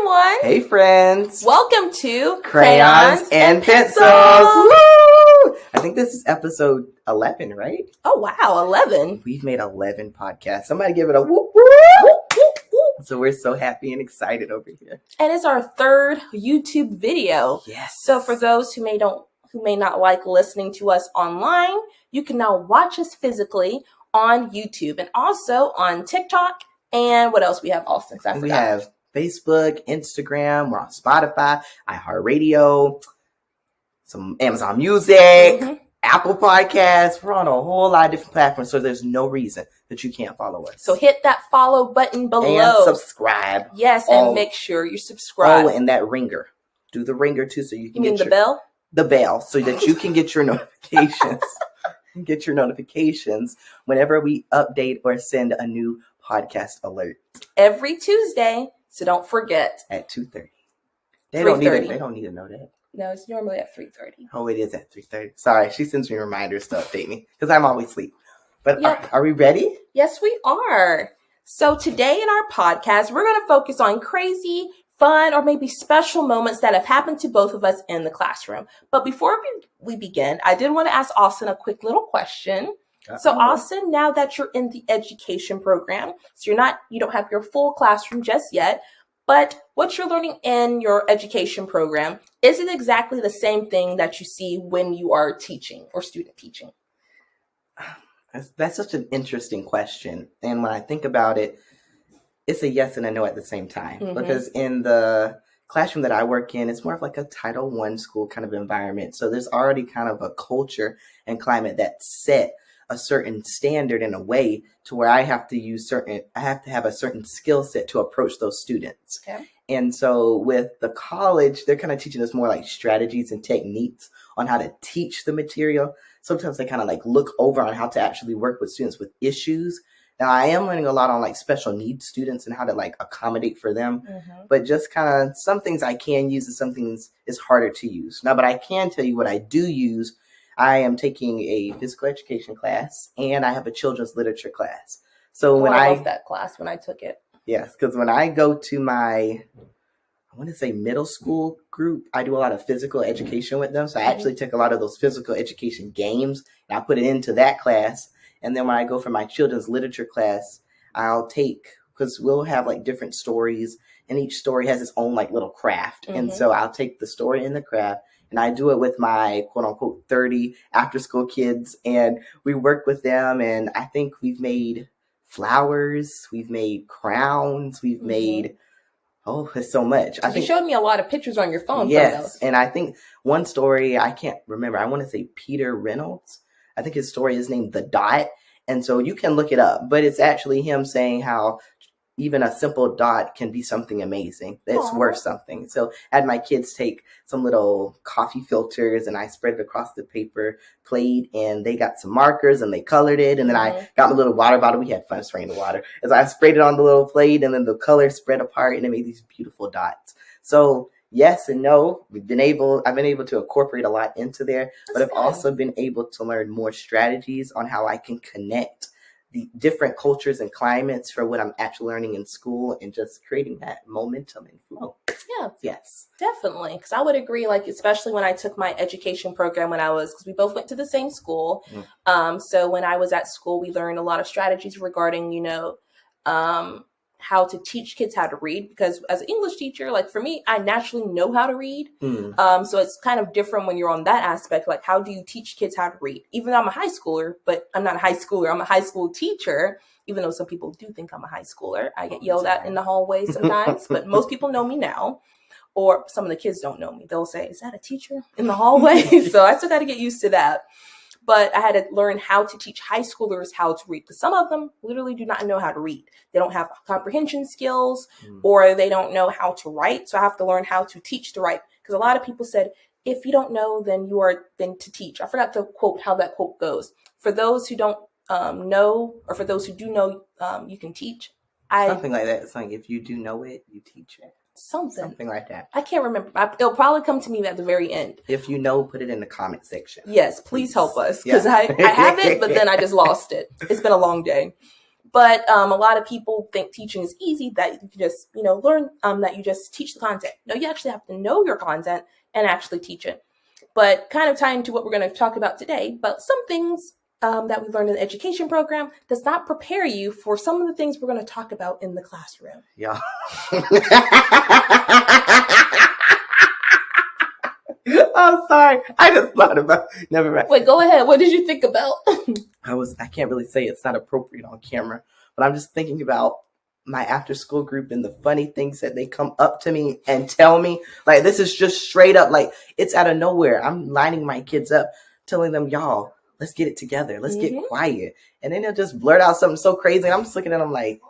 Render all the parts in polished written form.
everyone. Hey, friends. Welcome to Crayons and Pencils. Woo! I think this is episode 11, right? Oh, wow. 11. We've made 11 podcasts. Somebody give it a whoop, whoop. So we're so happy and excited over here. And it's our third YouTube video. Yes. So for those who may not like listening to us online, you can now watch us physically on YouTube and also on TikTok. And what else we have, Austin? I forgot. We have Facebook, Instagram. We're on Spotify, Iheart, some Amazon Music, Apple Podcasts. We're on a whole lot of different platforms, so there's no reason that you can't follow us. So hit that follow button below. And subscribe. Yes, and make sure you subscribe. Oh, and that ringer. Do the ringer, too, so you can get the bell? The bell, so that you can get your notifications. Get your notifications whenever we update or send a new podcast alert. Every Tuesday, so don't forget. At 2:30. They don't need to know that. No, it's normally at 3:30. Oh, it is at 3:30. Sorry, she sends me reminders to update me because I'm always asleep. But yeah. Are we ready? Yes, we are. So today in our podcast, we're going to focus on crazy, fun, or maybe special moments that have happened to both of us in the classroom. But before we begin, I did want to ask Austin a quick little question. Uh-oh. So Austin, now that you're in the education program, so you don't have your full classroom just yet, but what you're learning in your education program, is it exactly the same thing that you see when you are teaching or student teaching? That's such an interesting question. And when I think about it, it's a yes and a no at the same time. Mm-hmm. Because in the classroom that I work in, it's more of like a Title I school kind of environment. So there's already kind of a culture and climate that's set a certain standard in a way to where I have to have a certain skill set to approach those students. Okay. And so with the college, they're kind of teaching us more like strategies and techniques on how to teach the material. Sometimes they kind of like look over on how to actually work with students with issues. Now I am learning a lot on like special needs students and how to like accommodate for them, but just kind of some things I can use and some things is harder to use. Now, but I can tell you what I do use. I am taking a physical education class and I have a children's literature class. So I love that class when I took it. Yes, because when I go to my, I want to say middle school group, I do a lot of physical education with them. So I actually took a lot of those physical education games and I put it into that class. And then when I go for my children's literature class, I'll take, because we'll have like different stories and each story has its own like little craft. And so I'll take the story and the craft and I do it with my quote unquote 30 after school kids. And we work with them. And I think we've made flowers, we've made crowns, we've made, it's so much. You showed me a lot of pictures on your phone. Yes. And I think one story, I can't remember. I want to say Peter Reynolds. I think his story is named The Dot. And so you can look it up, but it's actually him saying how even a simple dot can be something amazing. It's worth something. So I had my kids take some little coffee filters and I spread it across the paper plate and they got some markers and they colored it. And then I got my little water bottle. We had fun spraying the water. As I sprayed it on the little plate and then the color spread apart and it made these beautiful dots. So yes and no, I've been able to incorporate a lot into there, but I've also been able to learn more strategies on how I can connect the different cultures and climates for what I'm actually learning in school and just creating that momentum and flow. Yeah. Yes. Definitely. Because I would agree, like, especially when I took my education program because we both went to the same school. So when I was at school, we learned a lot of strategies regarding, how to teach kids how to read, because as an English teacher, like for me, I naturally know how to read. So it's kind of different when you're on that aspect. Like, how do you teach kids how to read? Even though I'm a high schooler, but I'm not a high schooler. I'm a high school teacher, even though some people do think I'm a high schooler. I get yelled at in the hallway sometimes, but most people know me now. Or some of the kids don't know me. They'll say, is that a teacher in the hallway? So I still got to get used to that. But I had to learn how to teach high schoolers how to read, because some of them literally do not know how to read. They don't have comprehension skills or they don't know how to write. So I have to learn how to teach to write, because a lot of people said, if you don't know, then you are then to teach. I forgot the quote, how that quote goes. For those who don't know, or for those who do know, you can teach. Something like that. It's like, if you do know it, you teach it. Something like that. I can't remember. It'll probably come to me at the very end. If you know, put it in the comment section. Yes, please help us, because I have it, but then I just lost it. It's been a long day. But a lot of people think teaching is easy, that you can just, learn, that you just teach the content. No, you actually have to know your content and actually teach it. But kind of tying to what we're going to talk about today, but some things that we learned in the education program does not prepare you for some of the things we're going to talk about in the classroom. Yeah. Oh, sorry. I just thought about never mind. Wait, go ahead. What did you think about? I can't really say it's not appropriate on camera, but I'm just thinking about my after school group and the funny things that they come up to me and tell me. Like, this is just straight up, like, it's out of nowhere. I'm lining my kids up, telling them, y'all, let's get it together. Let's get quiet. And then they'll just blurt out something so crazy. And I'm just looking at them like,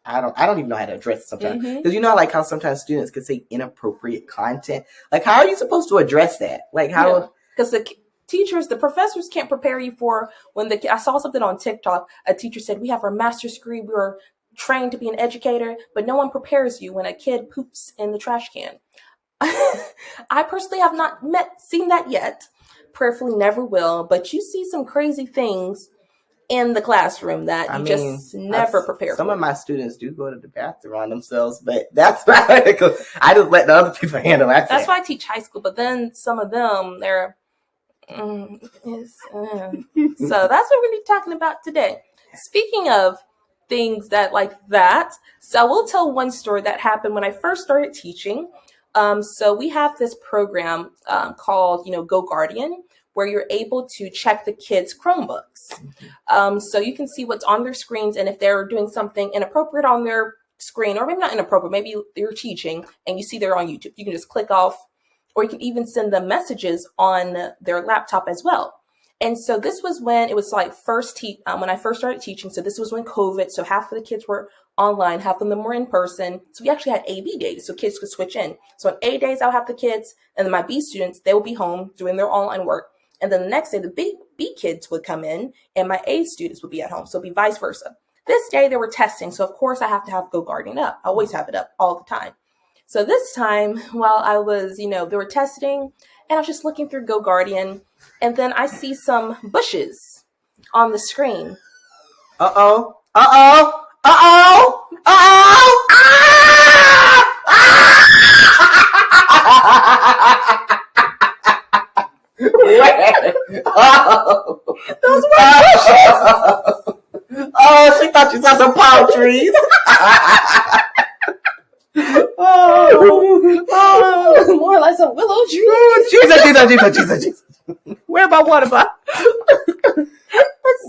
I don't even know how to address it sometimes. Because like how sometimes students could say inappropriate content. Like, how are you supposed to address that? Like, how? Because the professors can't prepare you for when I saw something on TikTok. A teacher said, we have our master's degree. We were trained to be an educator, but no one prepares you when a kid poops in the trash can. I personally have not seen that yet. Prayerfully never will. But you see some crazy things in the classroom that you just never prepare for. Some of my students do go to the bathroom on themselves, but that's not I just let the other people handle it. That's why I teach high school, but then some of them, they're so that's what we're going to be talking about today. Speaking of things that like that, so I will tell one story that happened when I first started teaching. So we have this program called, Go Guardian, where you're able to check the kids' Chromebooks. So you can see what's on their screens, and if they're doing something inappropriate on their screen, or maybe not inappropriate, maybe they're teaching and you see they're on YouTube, you can just click off, or you can even send them messages on their laptop as well. And so this was when it was like when I first started teaching. So this was when COVID, so half of the kids were online, half of them were in person. So we actually had A/B days, so kids could switch in. So on A days, I'll have the kids, and then my B students, they will be home doing their online work. And then the next day, the B kids would come in, and my A students would be at home. So it'd be vice versa. This day, they were testing. So, of course, I have to have Go Guardian up. I always have it up all the time. So this time, while I was, they were testing, and I was just looking through Go Guardian, and then I see some bushes on the screen. Uh-oh. Uh-oh. Uh-oh. Uh-oh. Oh, those were bushes. Oh, she thought she saw some palm trees. More like some willow trees. Jesus. Where my water bottle?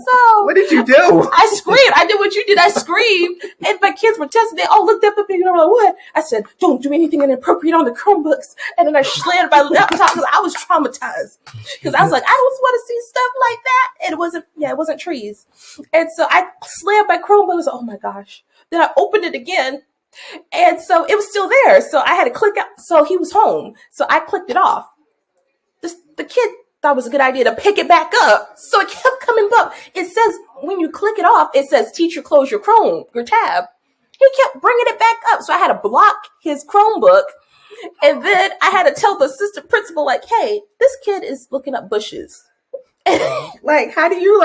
So, what did you do? I screamed. I did what you did. I screamed. And my kids were testing. They all looked up at me and I'm like, what? I said, don't do anything inappropriate on the Chromebooks. And then I slammed my laptop because I was traumatized. Because I was like, I don't want to see stuff like that. And it wasn't trees. And so I slammed my Chromebooks. Oh my gosh. Then I opened it again. And so it was still there. So I had to click out. So he was home. So I clicked it off. The kid thought it was a good idea to pick it back up. So it kept coming up. It says, when you click it off, it says, teacher, close your tab. He kept bringing it back up. So I had to block his Chromebook. And then I had to tell the assistant principal, like, hey, this kid is looking up bushes. Like, how do you,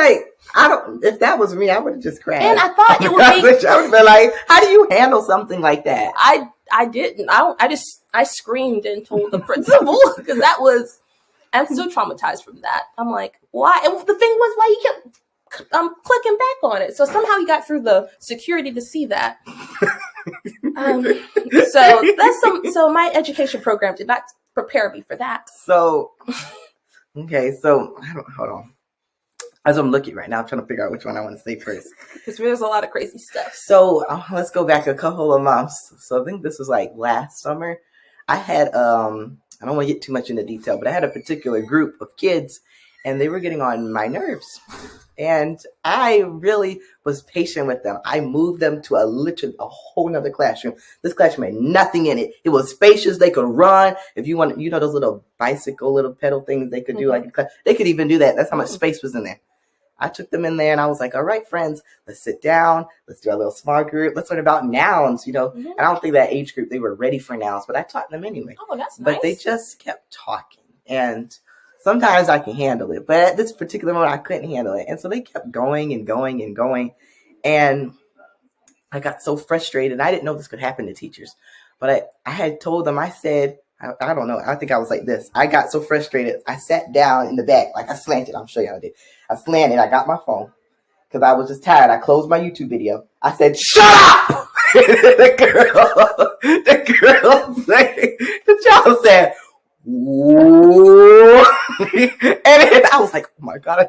if that was me, I would have just crashed. And I thought it would be. I would have been like, how do you handle something like that? I didn't. I screamed and told the principal because I'm still traumatized from that. I'm like, why? And the thing was, why he kept clicking back on it. So somehow he got through the security to see that. So my education program did not prepare me for that. So, okay, so hold on. As I'm looking right now, I'm trying to figure out which one I want to say first. Because there's a lot of crazy stuff. So let's go back a couple of months. So I think this was like last summer. I had, I don't want to get too much into detail, but I had a particular group of kids and they were getting on my nerves. And I really was patient with them. I moved them to a whole nother classroom. This classroom had nothing in it. It was spacious. They could run. If you want, those little bicycle, little pedal things they could do, they could even do that. That's how much space was in there. I took them in there and I was like, all right, friends, let's sit down. Let's do a little small group. Let's learn about nouns, And I don't think that age group, they were ready for nouns, but I taught them anyway. Oh, that's nice. But they just kept talking. And sometimes I can handle it. But at this particular moment, I couldn't handle it. And so they kept going and going and going. And I got so frustrated. I didn't know this could happen to teachers. But I had told them, I said, I don't know. I think I was like this. I got so frustrated. I sat down in the back, like I slanted. I'll show you how I did. I slanted. I got my phone because I was just tired. I closed my YouTube video. I said, shut up! the girl, the child said, whoa. And then I was like, oh my God, I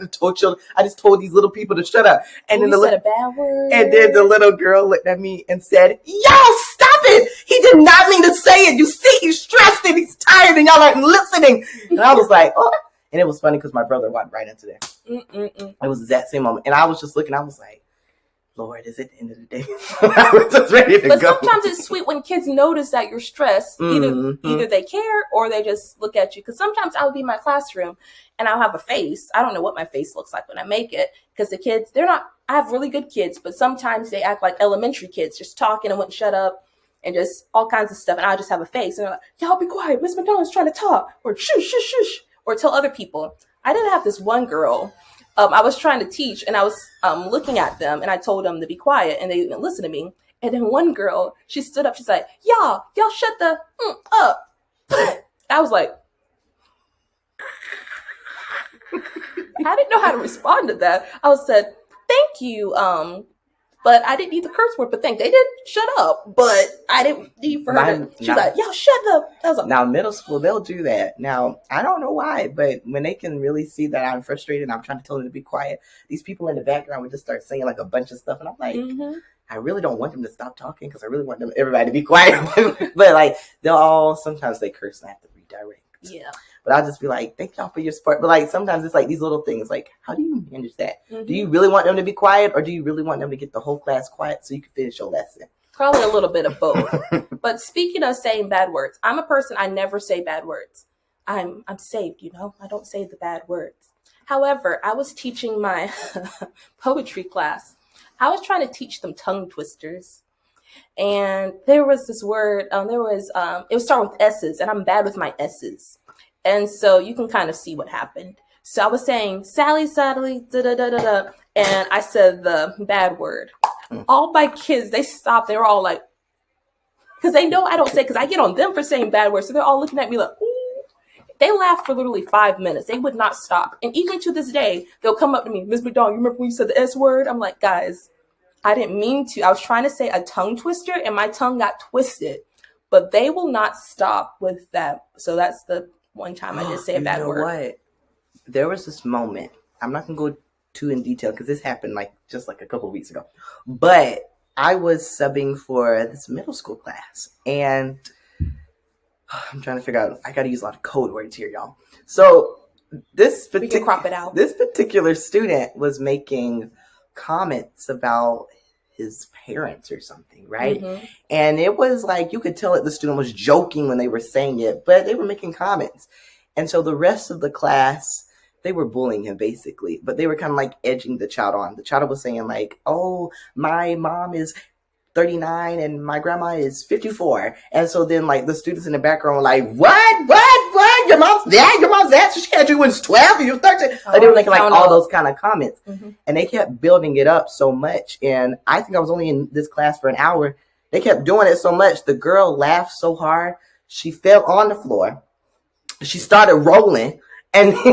just told these little people to shut up. And then said a bad word. And then the little girl looked at me and said, y'all stop it. He did not mean to say it. You see, he's stressed and he's tired and y'all aren't listening. And I was like, oh. And it was funny because my brother walked right into that. It was the exact same moment. And I was just looking, I was like, Lord, is it the end of the day? I was just ready to go. But sometimes it's sweet when kids notice that you're stressed. Either they care or they just look at you. Because sometimes I'll be in my classroom and I'll have a face. I don't know what my face looks like when I make it. Because the kids, I have really good kids, but sometimes they act like elementary kids, just talking and wouldn't shut up and just all kinds of stuff. And I'll just have a face. And they're like, y'all be quiet. Miss McDonald's trying to talk. Or shush, shush, shush. Or tell other people. I did have this one girl. I was trying to teach and I was looking at them and I told them to be quiet and they didn't listen to me. And then one girl, she stood up. She's like, y'all shut the up. I was like, I didn't know how to respond to that. I said, thank you. But I didn't need the curse word, but they did shut up. But I didn't need for her to, she was like, y'all shut up. I was like, now, middle school, they'll do that. Now, I don't know why, but when they can really see that I'm frustrated and I'm trying to tell them to be quiet, these people in the background would just start saying like a bunch of stuff. And I'm like, I really don't want them to stop talking because I really want everybody to be quiet. But like, sometimes they curse and I have to redirect. Yeah. But I'll just be like, thank y'all for your support. But like, sometimes it's like these little things, like, how do you manage that? Do you really want them to be quiet or do you really want them to get the whole class quiet so you can finish your lesson? Probably a little bit of both. But speaking of saying bad words, I'm a person, I never say bad words. I'm saved, I don't say the bad words. However, I was teaching my poetry class. I was trying to teach them tongue twisters. And there was this word, it would start with S's, and I'm bad with my S's. And so you can kind of see what happened. So I was saying, Sally, da-da-da-da-da, and I said the bad word. All my kids, they stopped. They were all like, because they know I don't say, because I get on them for saying bad words. So they're all looking at me like, ooh. They laughed for literally 5 minutes. They would not stop. And even to this day, they'll come up to me, Ms. McDonald, you remember when you said the S word? I'm like, guys, I didn't mean to. I was trying to say a tongue twister, and my tongue got twisted. But they will not stop with that. So that's the one time I did say a bad word. What? There was this moment. I'm not going to go too in detail because this happened just a couple of weeks ago. But I was subbing for this middle school class. And I'm trying to figure out. I got to use a lot of code words here, y'all. So we can crop it out. This particular student was making comments about his parents or something, right? And it was like, you could tell that the student was joking when they were saying it, but they were making comments. And so the rest of the class, they were bullying him basically, but they were kind of like edging the child on. The child was saying like, oh, my mom is 39 and my grandma is 54. And so then like the students in the background were like, what? Your mom's that? So she had you when it's 12 and you're 13. They were making like all those kind of comments. And they kept building it up so much. And I think I was only in this class for an hour. They kept doing it so much. The girl laughed so hard. She fell on the floor. She started rolling. And then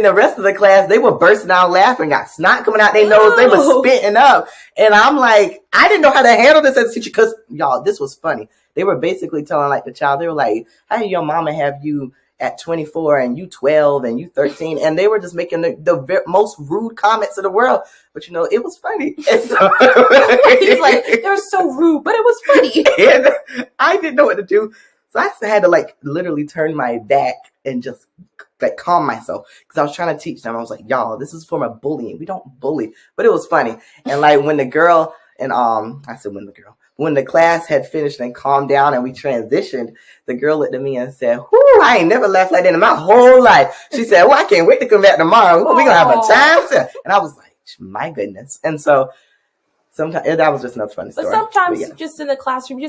the rest of the class, they were bursting out laughing, got snot coming out their nose. They were spitting up. And I'm like, I didn't know how to handle this as a teacher because, y'all, this was funny. They were basically telling like the child, they were like, how did your mama have you at 24 and you 12 and you 13? And they were just making the most rude comments in the world. But, it was funny. And so, he's like, they're so rude, but it was funny. And I didn't know what to do. So I had to literally turn my back and just calm myself because I was trying to teach them. I was like, y'all, this is a form of bullying. We don't bully, but it was funny. And when the girl and when the class had finished and calmed down and we transitioned, the girl looked at me and said, whoo, I ain't never laughed like that in my whole life. She said, well, I can't wait to come back tomorrow. We're going to have a time. And I was like, my goodness. And so sometimes that was just another funny story. But sometimes just in the classroom,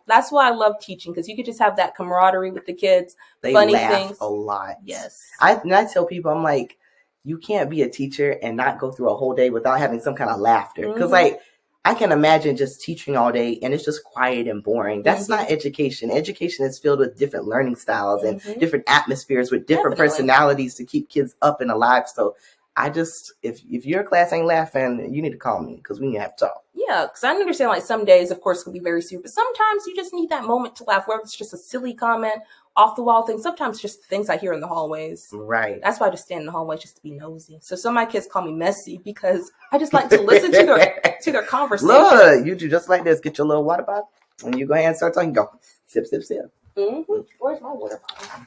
that's why I love teaching, because you could just have that camaraderie with the kids. They funny laugh things. A lot. Yes. I tell people, I'm like, you can't be a teacher and not go through a whole day without having some kind of laughter. Because like, I can imagine just teaching all day and it's just quiet and boring. That's not education. Education is filled with different learning styles and different atmospheres with different personalities to keep kids up and alive. So I just, if your class ain't laughing, you need to call me because we need to have to talk. Yeah, because I understand like some days, of course, can be very serious, but sometimes you just need that moment to laugh, whether it's just a silly comment, off the wall thing. Sometimes just things I hear in the hallways. Right. That's why I just stand in the hallways just to be nosy. So some of my kids call me messy because I just like to listen to their conversations. Look, you do just like this. Get your little water bottle and you go ahead and start talking. Go sip, sip, sip. Where's my water bottle?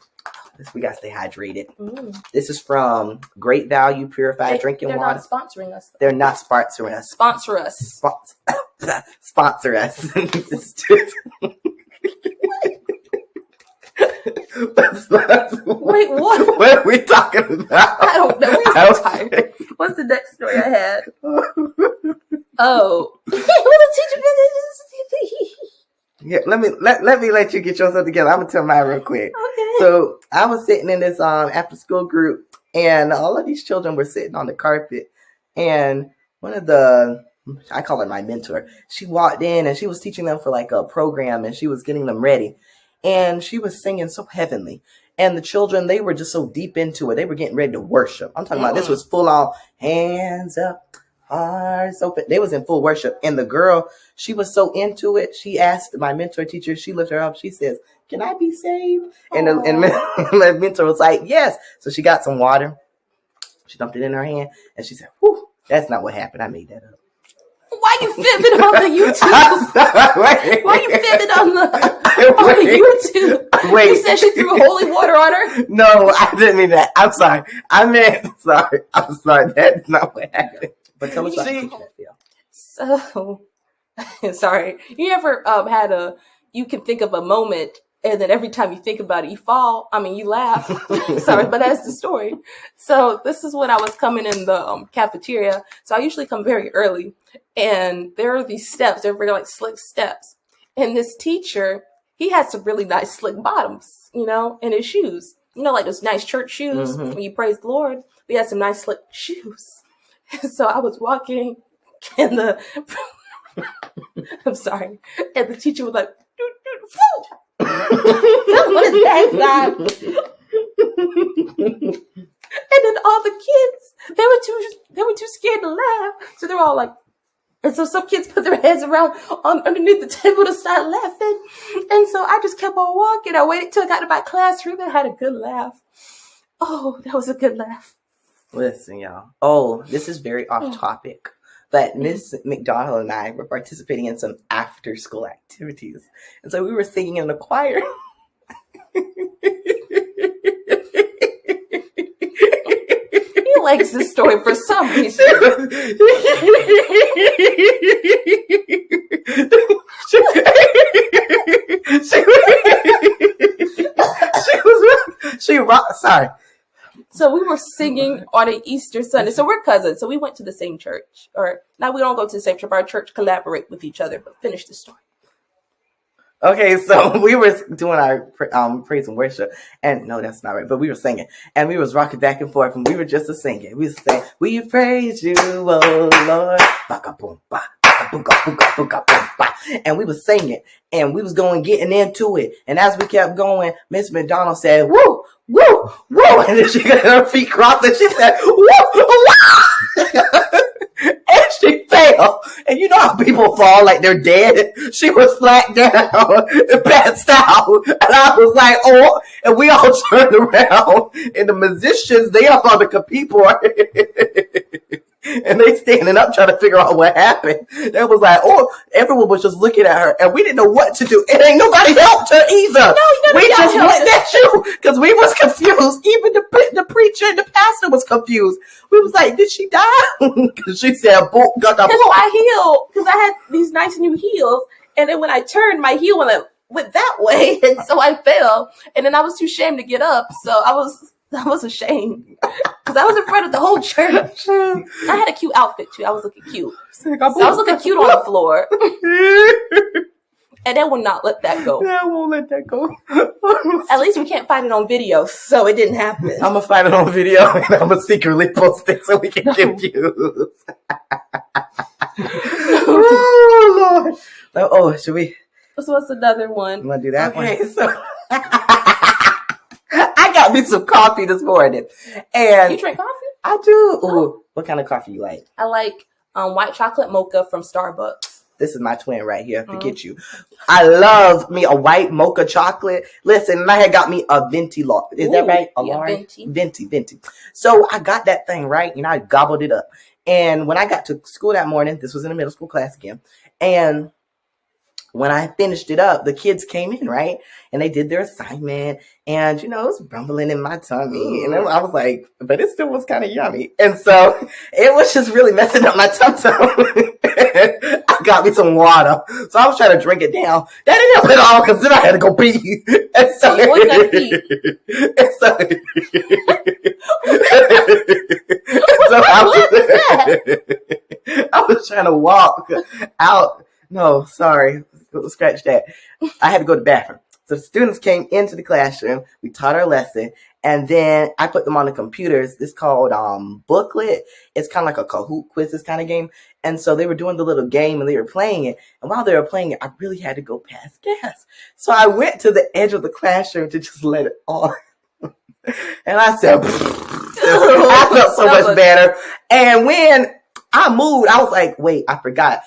We got to stay hydrated. This is from Great Value Purified Drinking Water. They're not sponsoring us. They're not sponsoring us. Sponsor us. Sponsor us. Wait, what? What are we talking about? I don't know. I'm so tired. What's the next story I had? Oh. Yeah, let me let you get yourself together. I'm gonna tell mine real quick. Okay. So I was sitting in this after school group, and all of these children were sitting on the carpet, and one of the, I call her my mentor, she walked in and she was teaching them for like a program, and she was getting them ready, and she was singing so heavenly, and the children, they were just so deep into it. They were getting ready to worship. I'm talking about this was full on hands up, hearts open. They was in full worship, and the girl, she was so into it. She asked my mentor teacher, she lifted her up. She says, "Can I be saved?" And my mentor was like, "Yes." So she got some water. She dumped it in her hand, and she said, "Whew, that's not what happened. I made that up." Why you fibbing on the YouTube? Why you fibbing on the YouTube? Wait. You said she threw holy water on her? No, I didn't mean that. I'm sorry. I'm sorry. That's not what happened. But tell us about the teacher that feel. So, sorry. You ever you can think of a moment, and then every time you think about it, you fall. I mean, you laugh. Sorry, but that's the story. So this is when I was coming in the cafeteria. So I usually come very early, and there are these steps. They're very like slick steps. And this teacher, he had some really nice slick bottoms, in his shoes. Like those nice church shoes when you praise the Lord. We had some nice slick shoes. So I was walking, and I'm sorry, and the teacher was like, what is that? And then all the kids, they were too scared to laugh, so they're all like, and so some kids put their heads around underneath the table to start laughing, and so I just kept on walking. I waited till I got to my classroom and had a good laugh. Oh, that was a good laugh. Listen, y'all. Oh, this is very off topic, but Miss McDonald and I were participating in some after school activities. And so we were singing in the choir. He likes this story for some reason. Sorry. So we were singing on an Easter Sunday. So we're cousins. So we went to the same church. Or now we don't go to the same church. Our church collaborate with each other. But finish the story. Okay, so we were doing our praise and worship, and no, that's not right. But we were singing, and we was rocking back and forth, and we were just singing. We was saying, "We praise you, oh Lord," and we was singing, and we was getting into it. And as we kept going, Miss McDonald said, "Woo, woo, woo," and then she got her feet crossed, and she said, "Woo, woo." And she fell. And you know how people fall like they're dead? She was flat down and passed out. And I was like, oh, and we all turned around. And the musicians, they up on the keyboard. And they standing up trying to figure out what happened. They was like, oh, everyone was just looking at her. And we didn't know what to do. And ain't nobody helped her either. No, we just looked at you because we was confused. Even the preacher and the pastor was confused. We was like, did she die? Because she said, boom, got the Because my heel, because I had these nice new heels. And then when I turned, my heel went that way. And so I fell. And then I was too ashamed to get up. So I was ashamed because I was in front of the whole church. I had a cute outfit too. I was looking cute. So I was looking cute on the floor. And they will not let that go. I won't let that go. At least we can't find it on video, so it didn't happen. I'm going to find it on video, and I'm going to secretly post it so we can get views. Oh, Lord. Oh, should we? So what's another one? You want to do that one? Okay, so I got me some coffee this morning. And you drink coffee? I do. Ooh, what kind of coffee you like? I like white chocolate mocha from Starbucks. This is my twin right here. Forget you. I love me a white mocha chocolate. Listen, I had got me a venti law. Is that right? Venti. So I got that thing right, and I gobbled it up. And when I got to school that morning, this was in a middle school class again, and when I finished it up, the kids came in, right? And they did their assignment. And, it was rumbling in my tummy. And I was like, but it still was kind of yummy. And so it was just really messing up my tum-tum. I got me some water. So I was trying to drink it down. That didn't help at all because then I had to go pee. And so, you always gotta pee. I was trying to walk out. No, sorry. Scratch that. I had to go to the bathroom. So the students came into the classroom. We taught our lesson. And then I put them on the computers. It's called Booklet. It's kind of like a Kahoot quizzes kind of game. And so they were doing the little game and they were playing it. And while they were playing it, I really had to go pass gas. So I went to the edge of the classroom to just let it on. And I said, I felt so much better. And when I moved, I was like, wait, I forgot.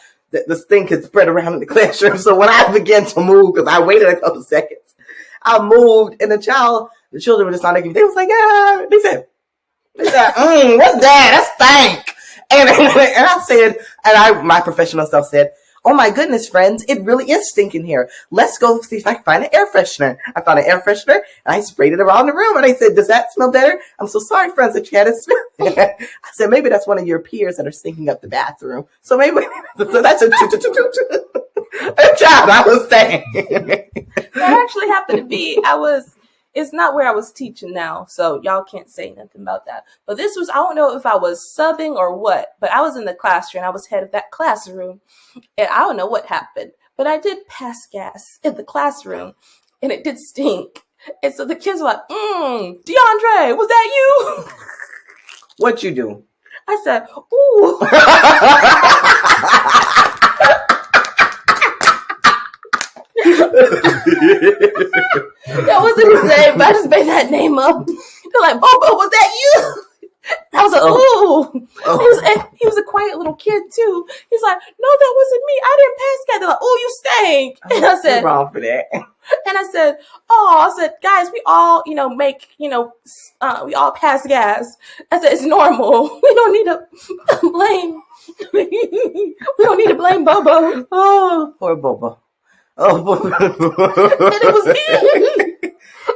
This thing could spread around in the classroom. So when I began to move, because I waited a couple seconds, I moved, and the children were just not looking. They was like, they said, what's that? That stank. And I said, my professional self said, oh my goodness, friends, it really is stinking here. Let's go see if I can find an air freshener. I found an air freshener, and I sprayed it around the room, and I said, does that smell better? I'm so sorry, friends, that you had it smell. I said, maybe that's one of your peers that are stinking up the bathroom. So maybe, so that's a job I was saying. That actually happened to be, it's not where I was teaching now, so y'all can't say nothing about that. But this was, I don't know if I was subbing or what, but I was in the classroom. I was head of that classroom, and I don't know what happened, but I did pass gas in the classroom, and it did stink. And so the kids were like, DeAndre, was that you? What'd you do? I said, ooh. That wasn't his name, but I just made that name up. They're like, Bobo, was that you? I was like, ooh. Oh. He was a quiet little kid too. He's like, no, that wasn't me. I didn't pass gas. They're like, oh, you stank. And I said, wrong for that. And I said, guys, we all, we all pass gas. I said, it's normal. We don't need to blame. We don't need to blame Bobo. Oh, poor Bobo. Oh, Bobo. And it was me.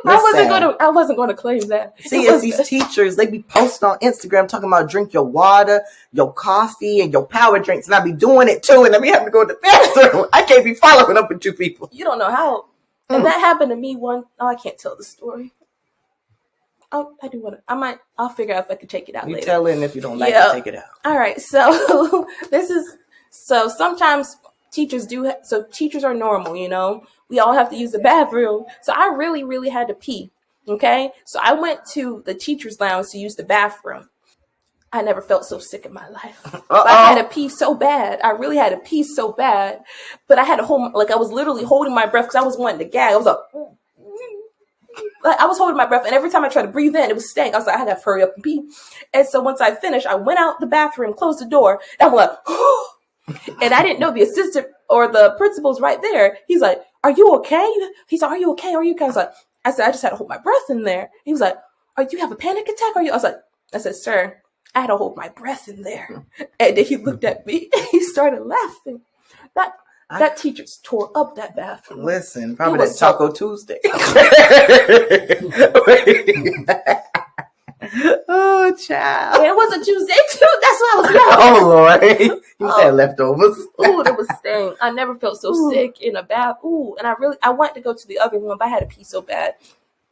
I wasn't going to claim that. See, it's these teachers, they be posting on Instagram talking about drink your water, your coffee, and your power drinks, and I be doing it too, and then we have to go to the bathroom. I can't be following up with you people. You don't know how. And that happened to me I can't tell the story. I do want to. I'll figure out if I can take it out later. You tell it, and if you don't like it, take it out. All right. So sometimes teachers teachers are normal, we all have to use the bathroom. So I really, really had to pee. Okay. So I went to the teacher's lounge to use the bathroom. I never felt so sick in my life. I had to pee so bad. I really had to pee so bad, but I had to I was literally holding my breath because I was wanting to gag. I was like, I was holding my breath, and every time I tried to breathe in, it was stank. I was like, I had to hurry up and pee. And so once I finished, I went out the bathroom, closed the door, and I'm like, and I didn't know the assistant or the principal's right there. He's like, are you okay? He's like, are you okay? Are you okay? I said, I just had to hold my breath in there. He was like, you have a panic attack? I said, sir, I had to hold my breath in there. And then he looked at me and he started laughing. That teacher tore up that bathroom. Listen, probably that Taco Tuesday. Oh, child. It was a Tuesday too. That's why I was laughing. Oh, Lord. You said leftovers. Ooh, there was stain. I never felt so sick in a bath. Ooh, and I wanted to go to the other room, but I had to pee so bad.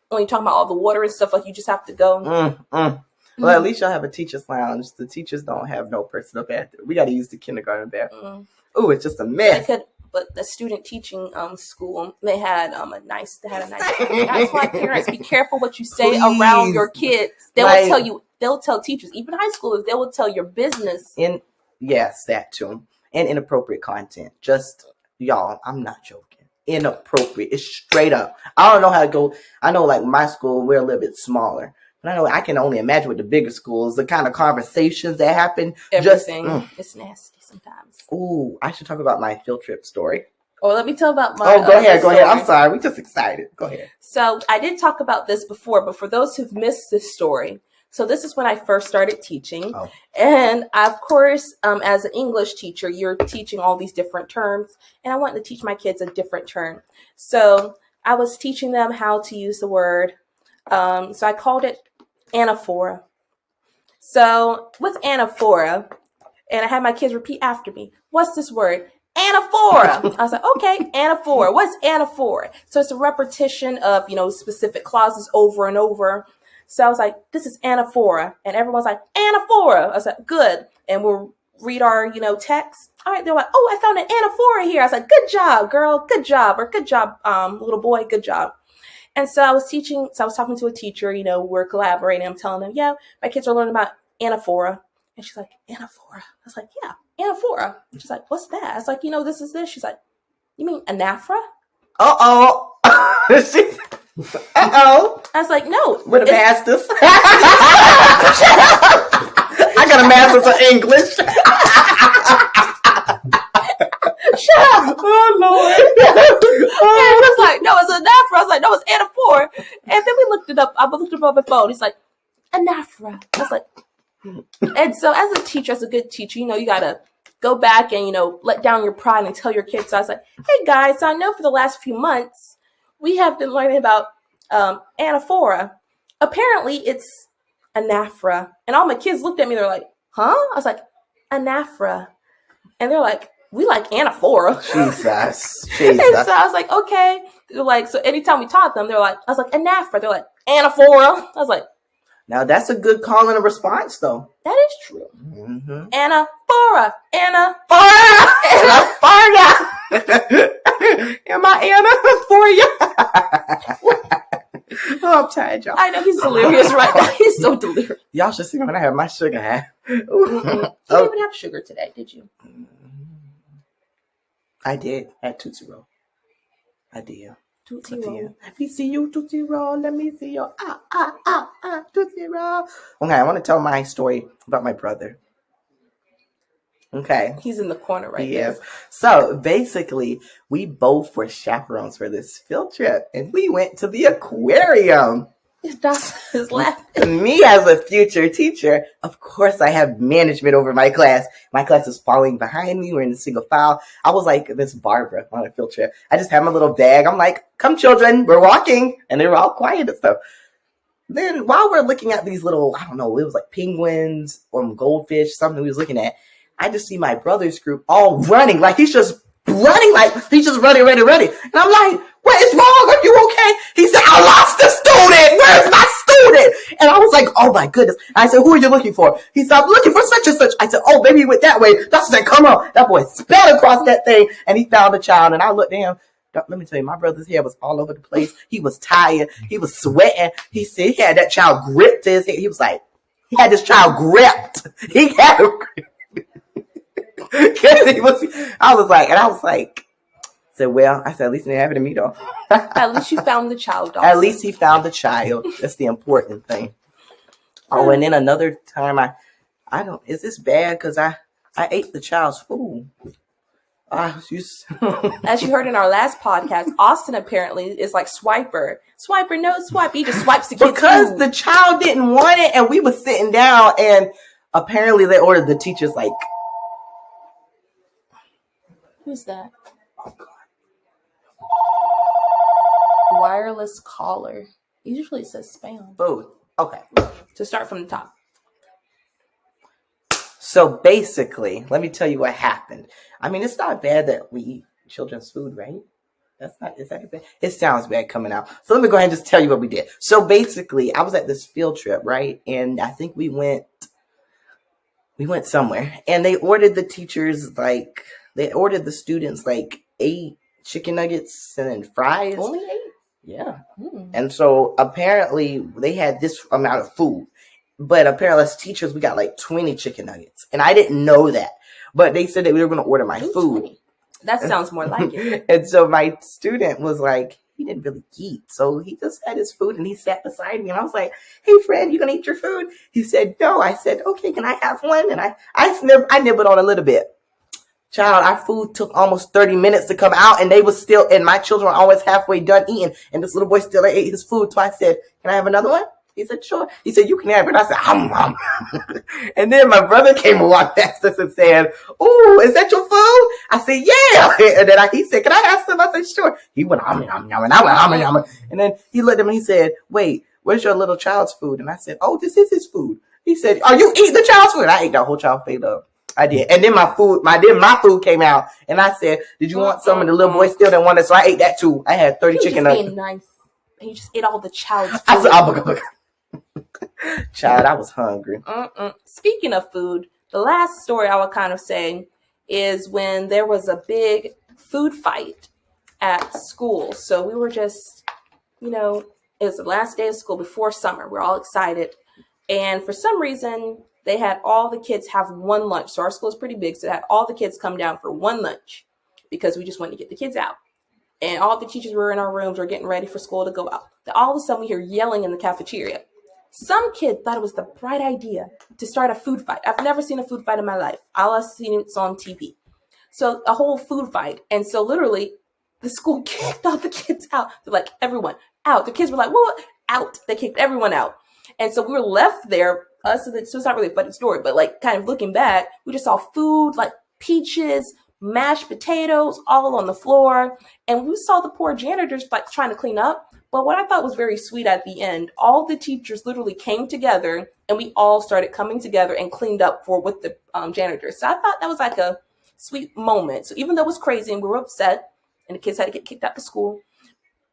When you're talking about all the water and stuff, like you just have to go. Well, at least y'all have a teacher's lounge. The teachers don't have no personal bathroom. We got to use the kindergarten bathroom. Ooh, it's just a mess. but the student teaching school, they had a nice. That's why parents, be careful what you say around your kids. They will tell you. They'll tell teachers, even high schoolers. They will tell your business. Yes, that too, and inappropriate content. Just y'all, I'm not joking. Inappropriate. It's straight up. I don't know how to go. I know, like my school, we're a little bit smaller. But I know I can only imagine with the bigger schools, the kind of conversations that happen. Everything. It's nasty sometimes. Ooh, I should talk about my field trip story. Or let me tell about my. Go ahead. I'm sorry. We're just excited. Go ahead. So I did talk about this before, but for those who've missed this story, so this is when I first started teaching. Oh. And of course, as an English teacher, you're teaching all these different terms. And I wanted to teach my kids a different term. So I was teaching them how to use the word. So I called it anaphora. So with anaphora, and I had my kids repeat after me, what's this word? Anaphora. I was like, okay, anaphora. What's anaphora? So it's a repetition of, specific clauses over and over. So I was like, this is anaphora. And everyone's like, anaphora. I was like, good. And we'll read our, text. All right. They're like, oh, I found an anaphora here. I was like, good job, girl. Good job. Or good job, little boy. Good job. And so I was talking to a teacher, we're collaborating. I'm telling them, yeah, my kids are learning about anaphora. And she's like, anaphora. I was like, yeah, anaphora. And she's like, what's that? I was like, this is this. She's like, you mean anaphora? Uh-oh. Uh-oh. I was like, no. With a master's. I got a master's in English. Shut up. Oh, Lord. And he was like, no, it's anaphora. I was like, no, it's anaphora. And then we looked it up. I looked it up on my phone. He's like, anaphora. I was like, and so as a teacher, as a good teacher, you got to go back and, let down your pride and tell your kids. So I was like, hey, guys, so I know for the last few months, we have been learning about anaphora. Apparently, it's anaphora. And all my kids looked at me. They're like, huh? I was like, anaphora. And they're like, we like anaphora. Jesus. And so I was like, okay. They're like, so anytime we taught them, I was like, anaphora. They're like, anaphora. I was like, now that's a good call and a response, though. That is true. Mm-hmm. Anaphora. Am I anaphora? Oh, I'm tired, y'all. I know he's delirious right now. He's so delirious. Y'all should see when I have my sugar high. You didn't even have sugar today, did you? I did at Tootsie Roll. I did. Tootsie Roll. Let me see you, Tootsie Roll. Let me see your Tootsie Roll. Okay, I want to tell my story about my brother. Okay. He's in the corner right now. Yes. So basically, we both were chaperones for this field trip, and we went to the aquarium. His laughing. Me as a future teacher, of course, I have management over my class. My class is falling behind me. We're in a single file. I was like Miss Barbara on a field trip. I just had my little bag. I'm like, come children, we're walking. And they were all quiet and stuff. Then while we're looking at these little, I don't know, it was like penguins or goldfish, something we was looking at. I just see my brother's group all running. Like he's just running. And I'm like, what is wrong? Are you okay? He said, I lost a student. Where's my student? And I was like, oh my goodness. And I said, who are you looking for? He said, I'm looking for such and such. I said, oh, maybe he went that way. That's said, come on. That boy spat across that thing and he found the child. And I looked at him. Let me tell you, my brother's hair was all over the place. He was tired. He was sweating. He said he had that child gripped to his head. He was like, he had this child gripped. He had him gripped. I was like, well, I said, at least it didn't happen to me though. At least you found the child. Also. At least he found the child. That's the important thing. Oh, and then another time is this bad? Because I ate the child's food. As you heard in our last podcast, Austin apparently is like Swiper. Swiper, no swipe. He just swipes the kid's because food. The child didn't want it, and we were sitting down, and apparently they ordered the teachers like. Who's that? Oh God. Wireless caller. Usually it says spam. Oh, okay. To start from the top. So basically, let me tell you what happened. I mean, it's not bad that we eat children's food, right? Is that bad? It sounds bad coming out. So let me go ahead and just tell you what we did. So basically, I was at this field trip, right? And I think we went somewhere. And they ordered the teachers, they ordered the students, 8 chicken nuggets and then fries. Only 8? Yeah. And so apparently they had this amount of food. But apparently as teachers, we got like 20 chicken nuggets. And I didn't know that. But they said that we were going to order my food. 20. That sounds more like it. And so my student was like, he didn't really eat. So he just had his food and he sat beside me. And I was like, hey, friend, you going to eat your food? He said, no. I said, okay, can I have one? And I nibbled on a little bit. Child, our food took almost 30 minutes to come out, and they was still, and my children were always halfway done eating, and this little boy still ate his food. So I said, can I have another one? He said, sure. He said, you can have it. I said, hum. And then my brother came and walked past us and said, oh, is that your food? I said, yeah. And then he said, can I have some? I said, sure. He went, hum, and I went, hum. And then he looked at me and he said, wait, where's your little child's food? And I said, oh, this is his food. He said, are you eating the child's food? I ate the whole child's food up. I did. And then my food came out. And I said, did you want some? And the little boy still didn't want it. So I ate that too. I had 30 chicken nuggets. Nice. He just ate all the child's food. I said, oh, child, I was hungry. Speaking of food, the last story I would kind of say is when there was a big food fight at school. So we were just, it was the last day of school before summer. We're all excited. And for some reason, they had all the kids have one lunch. So our school is pretty big. So they had all the kids come down for one lunch because we just wanted to get the kids out. And all the teachers were in our rooms, were getting ready for school to go out. Then all of a sudden we hear yelling in the cafeteria. Some kid thought it was the bright idea to start a food fight. I've never seen a food fight in my life. All I've seen it's on TV. So a whole food fight. And so literally the school kicked all the kids out. They're like, everyone out. The kids were like, what? Out. They kicked everyone out. And so we were left there. So it's not really a funny story, but like kind of looking back, we just saw food like peaches, mashed potatoes all on the floor. And we saw the poor janitors like trying to clean up. But what I thought was very sweet at the end, all the teachers literally came together and we all started coming together and cleaned up with the janitors. So I thought that was like a sweet moment. So even though it was crazy and we were upset and the kids had to get kicked out of school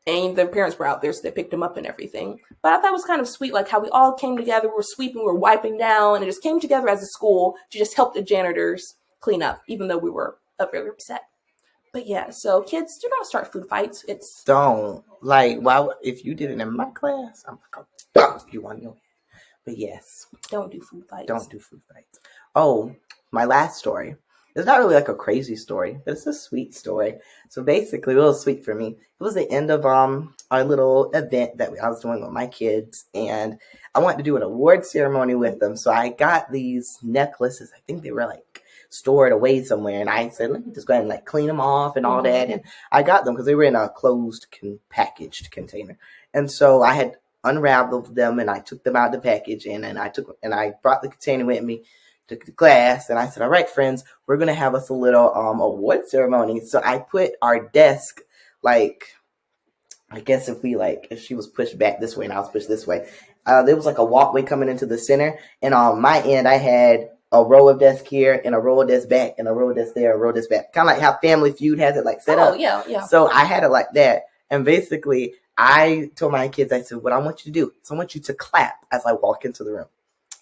and their parents were out there, so they picked them up and everything. But I thought it was kind of sweet, like how we all came together, we were sweeping, we were wiping down, and it just came together as a school to just help the janitors clean up, even though we were very upset. But yeah, so kids, do not start food fights. Don't. Like, why? If you did it in my class, I'm going to dump you on your head. But yes. Don't do food fights. Don't do food fights. Oh, my last story. It's not really like a crazy story, but it's a sweet story. So basically, a little sweet for me. It was the end of our little event that I was doing with my kids, and I wanted to do an award ceremony with them. So I got these necklaces. I think they were like stored away somewhere, and I said, let me just go ahead and like clean them off and all that. And I got them because they were in a closed packaged container, and so I had unraveled them and I took them out of the package, and I brought the container with me to the class, and I said, all right, friends, we're going to have us a little award ceremony. So I put our desk, like, I guess if she was pushed back this way and I was pushed this way, there was like a walkway coming into the center, and on my end, I had a row of desks here and a row of desks back and a row of desks there, a row of desks back. Kind of like how Family Feud has it like set up. Oh, yeah. So I had it like that, and basically, I told my kids, I said, what I want you to do is I want you to clap as I walk into the room.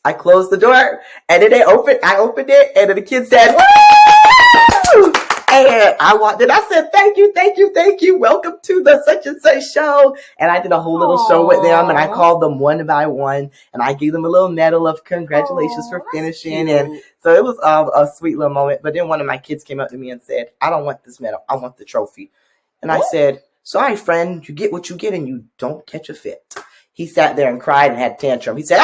I closed the door, and then I opened it, and then the kids said, woo! And I walked in, I said, thank you, welcome to the such and such show. And I did a whole little show with them, and I called them one by one, and I gave them a little medal of congratulations for finishing. And so it was a sweet little moment. But then one of my kids came up to me and said, I don't want this medal, I want the trophy. And I said, sorry, friend, you get what you get, and you don't catch a fit. He sat there and cried and had a tantrum. He said,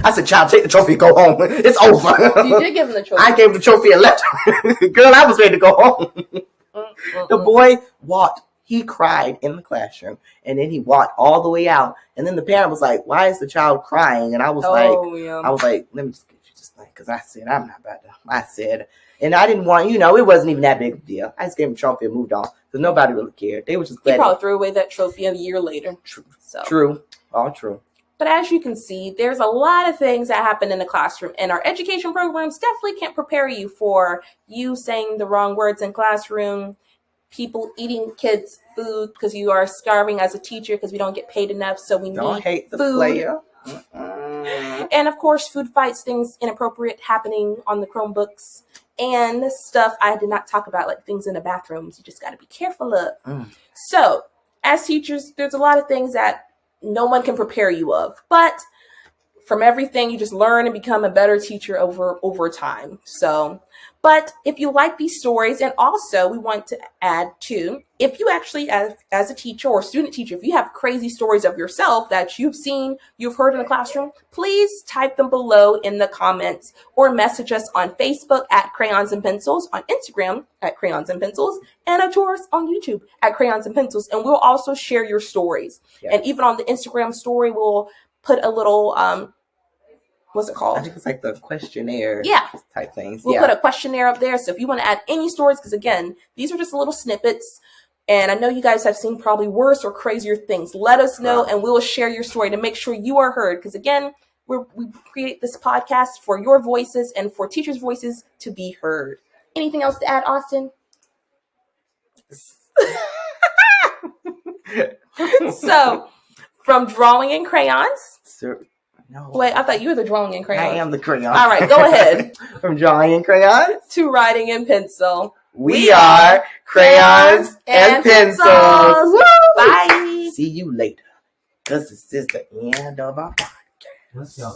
I said, child, take the trophy, go home. It's over. You did give him the trophy. I gave him the trophy and left. Girl, I was ready to go home. The boy walked. He cried in the classroom, and then he walked all the way out. And then the parent was like, why is the child crying? And I was like, let me just get you just like, because I said, I'm not about to. I said, and I didn't want, it wasn't even that big of a deal. I just gave him the trophy and moved on because nobody really cared. They were just glad. He probably threw away that trophy a year later. True. All true. But as you can see, there's a lot of things that happen in the classroom, and our education programs definitely can't prepare you for you saying the wrong words in classroom, people eating kids' food because you are starving as a teacher because we don't get paid enough, so we don't need hate the food. Player. And of course, food fights, things inappropriate happening on the Chromebooks, and stuff I did not talk about, like things in the bathrooms. You just got to be careful of. So, as teachers, there's a lot of things that no one can prepare you of, but from everything, you just learn and become a better teacher over time. So, but if you like these stories, and also we want to add too, if you actually, as a teacher or student teacher, if you have crazy stories of yourself that you've seen, you've heard in the classroom, please type them below in the comments or message us on Facebook at Crayons and Pencils, on Instagram at Crayons and Pencils, and of course on YouTube at Crayons and Pencils. And we'll also share your stories. Yeah. And even on the Instagram story, we'll put a little, what's it called? I think it's like the questionnaire type things. We'll put a questionnaire up there. So if you want to add any stories, because again, these are just little snippets. And I know you guys have seen probably worse or crazier things. Let us know and we will share your story to make sure you are heard. Because again, we create this podcast for your voices and for teachers' voices to be heard. Anything else to add, Austin? So, from drawing in crayons. No. Wait, I thought you were the drawing in crayon. I am the crayon. All right, go ahead. From drawing in crayon to writing in pencil. We are Crayons and Pencils. Woo! Bye. See you later. Because this is the end of our podcast. What's your